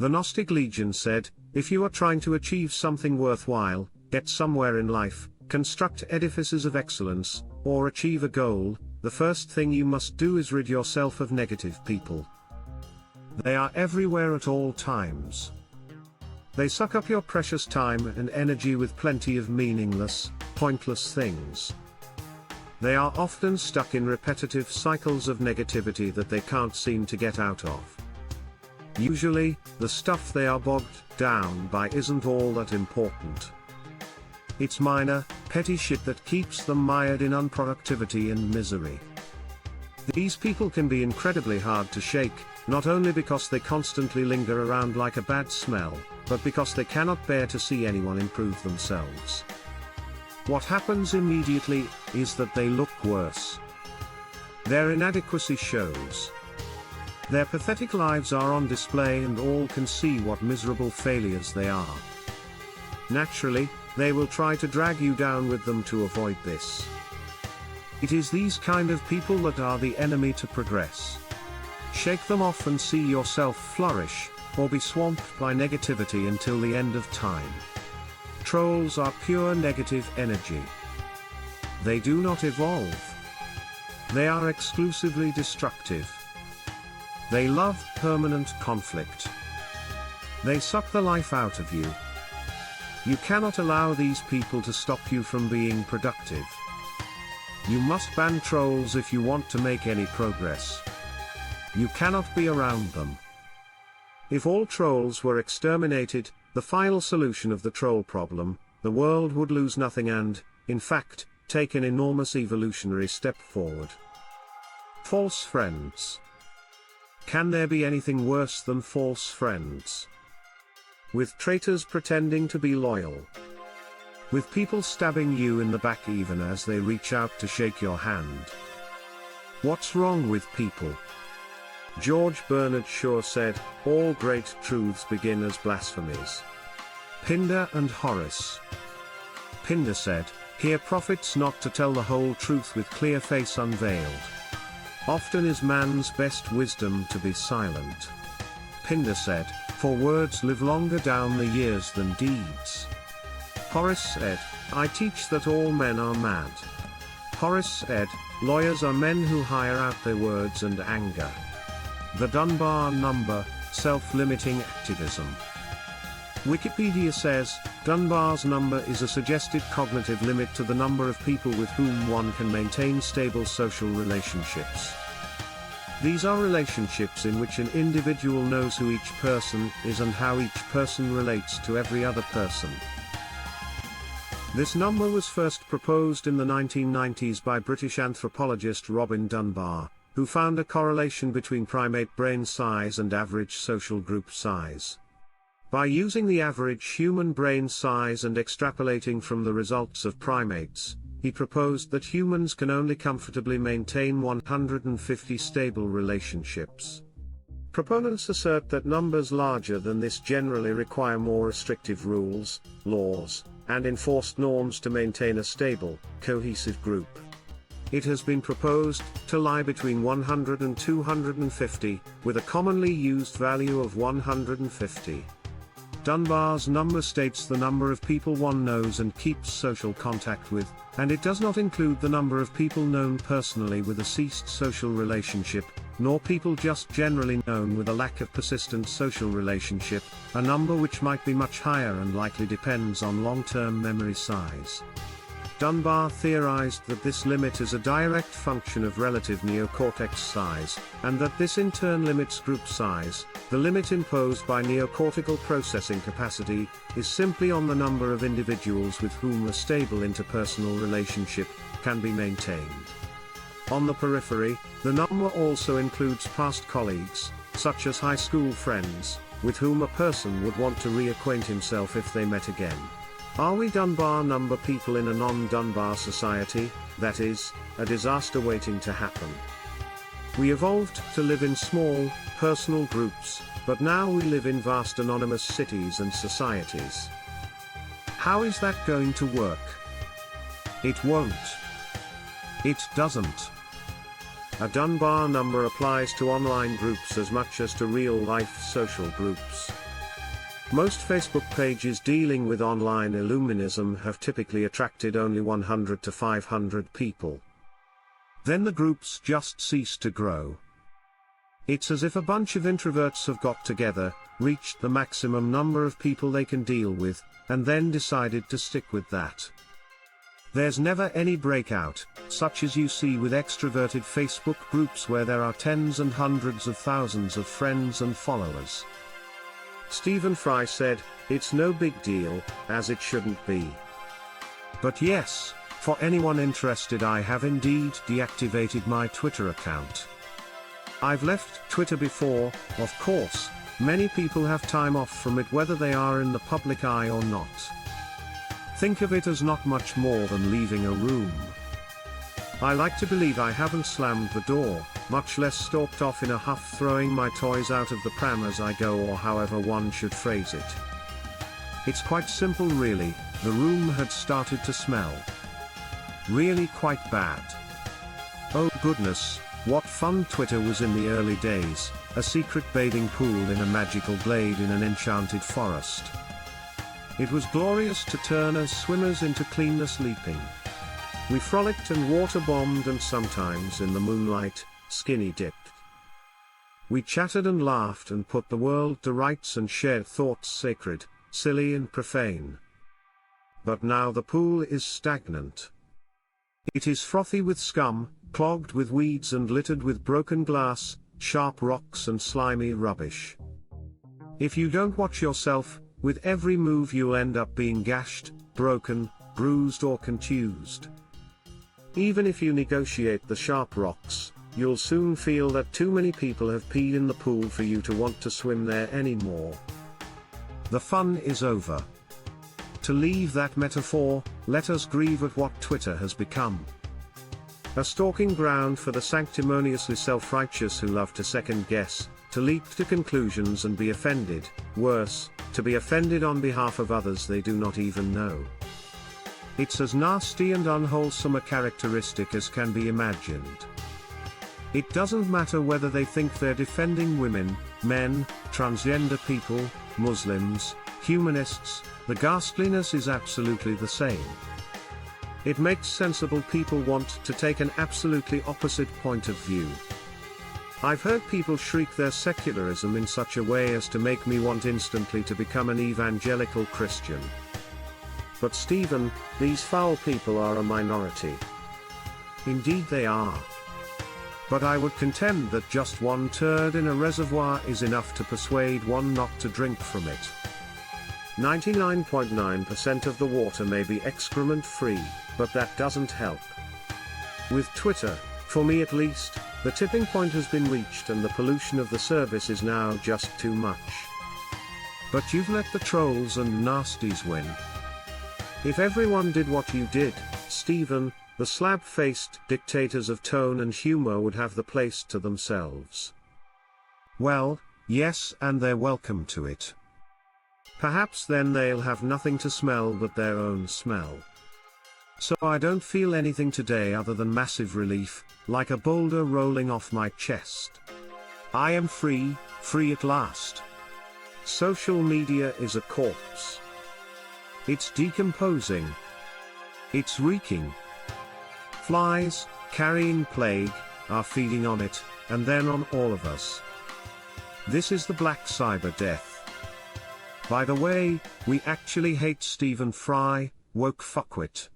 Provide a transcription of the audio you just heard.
The Gnostic Legion said, if you are trying to achieve something worthwhile, get somewhere in life, construct edifices of excellence, or achieve a goal, the first thing you must do is rid yourself of negative people. They are everywhere at all times. They suck up your precious time and energy with plenty of meaningless, pointless things. They are often stuck in repetitive cycles of negativity that they can't seem to get out of. Usually, the stuff they are bogged down by isn't all that important. It's minor, petty shit that keeps them mired in unproductivity and misery. These people can be incredibly hard to shake, not only because they constantly linger around like a bad smell, but because they cannot bear to see anyone improve themselves. What happens immediately is that they look worse. Their inadequacy shows. Their pathetic lives are on display and all can see what miserable failures they are. Naturally, they will try to drag you down with them to avoid this. It is these kind of people that are the enemy to progress. Shake them off and see yourself flourish, or be swamped by negativity until the end of time. Trolls are pure negative energy. They do not evolve. They are exclusively destructive. They love permanent conflict. They suck the life out of you. You cannot allow these people to stop you from being productive. You must ban trolls if you want to make any progress. You cannot be around them. If all trolls were exterminated, the final solution of the troll problem, the world would lose nothing and, in fact, take an enormous evolutionary step forward. False friends. Can there be anything worse than false friends? With traitors pretending to be loyal. With people stabbing you in the back even as they reach out to shake your hand. What's wrong with people? George Bernard Shaw said, all great truths begin as blasphemies. Pindar and Horace. Pindar said, here profits not to tell the whole truth with clear face unveiled. Often is man's best wisdom to be silent. Pindar said, for words live longer down the years than deeds. Horace said, I teach that all men are mad. Horace said, lawyers are men who hire out their words and anger. The Dunbar number, self-limiting activism. Wikipedia says, Dunbar's number is a suggested cognitive limit to the number of people with whom one can maintain stable social relationships. These are relationships in which an individual knows who each person is and how each person relates to every other person. This number was first proposed in the 1990s by British anthropologist Robin Dunbar, who found a correlation between primate brain size and average social group size. By using the average human brain size and extrapolating from the results of primates, he proposed that humans can only comfortably maintain 150 stable relationships. Proponents assert that numbers larger than this generally require more restrictive rules, laws, and enforced norms to maintain a stable, cohesive group. It has been proposed to lie between 100 and 250, with a commonly used value of 150. Dunbar's number states the number of people one knows and keeps social contact with, and it does not include the number of people known personally with a ceased social relationship, nor people just generally known with a lack of persistent social relationship, a number which might be much higher and likely depends on long-term memory size. Dunbar theorized that this limit is a direct function of relative neocortex size, and that this in turn limits group size. The limit imposed by neocortical processing capacity is simply on the number of individuals with whom a stable interpersonal relationship can be maintained. On the periphery, the number also includes past colleagues, such as high school friends, with whom a person would want to reacquaint himself if they met again. Are we Dunbar number people in a non-Dunbar society, that is, a disaster waiting to happen? We evolved to live in small, personal groups, but now we live in vast anonymous cities and societies. How is that going to work? It won't. It doesn't. A Dunbar number applies to online groups as much as to real-life social groups. Most Facebook pages dealing with online Illuminism have typically attracted only 100 to 500 people. Then the groups just cease to grow. It's as if a bunch of introverts have got together, reached the maximum number of people they can deal with, and then decided to stick with that. There's never any breakout, such as you see with extroverted Facebook groups where there are tens and hundreds of thousands of friends and followers. Stephen Fry said, "It's no big deal, as it shouldn't be. But yes, for anyone interested, I have indeed deactivated my Twitter account. I've left Twitter before, of course. Many people have time off from it whether they are in the public eye or not. Think of it as not much more than leaving a room. I like to believe I haven't slammed the door, much less stalked off in a huff throwing my toys out of the pram as I go, or however one should phrase it. It's quite simple really. The room had started to smell really quite bad. Oh goodness, what fun Twitter was in the early days, a secret bathing pool in a magical glade in an enchanted forest. It was glorious to turn as swimmers into cleanless leaping. We frolicked and water-bombed and sometimes in the moonlight, skinny dipped. We chatted and laughed and put the world to rights and shared thoughts sacred, silly and profane. But now the pool is stagnant. It is frothy with scum, clogged with weeds and littered with broken glass, sharp rocks and slimy rubbish. If you don't watch yourself, with every move you'll end up being gashed, broken, bruised or contused. Even if you negotiate the sharp rocks, you'll soon feel that too many people have peed in the pool for you to want to swim there anymore. The fun is over. To leave that metaphor, let us grieve at what Twitter has become. A stalking ground for the sanctimoniously self-righteous who love to second-guess, to leap to conclusions and be offended, worse, to be offended on behalf of others they do not even know. It's as nasty and unwholesome a characteristic as can be imagined. It doesn't matter whether they think they're defending women, men, transgender people, Muslims, humanists, the ghastliness is absolutely the same. It makes sensible people want to take an absolutely opposite point of view. I've heard people shriek their secularism in such a way as to make me want instantly to become an evangelical Christian. But Stephen, these foul people are a minority. Indeed they are. But I would contend that just one turd in a reservoir is enough to persuade one not to drink from it. 99.9% of the water may be excrement-free, but that doesn't help. With Twitter, for me at least, the tipping point has been reached and the pollution of the service is now just too much. But you've let the trolls and nasties win. If everyone did what you did, Stephen, the slab-faced dictators of tone and humor would have the place to themselves. Well, yes, and they're welcome to it. Perhaps then they'll have nothing to smell but their own smell. So I don't feel anything today other than massive relief, like a boulder rolling off my chest. I am free, free at last. Social media is a corpse. It's decomposing. It's reeking. Flies, carrying plague, are feeding on it, and then on all of us. This is the black cyber death. By the way, we actually hate Stephen Fry, woke fuckwit.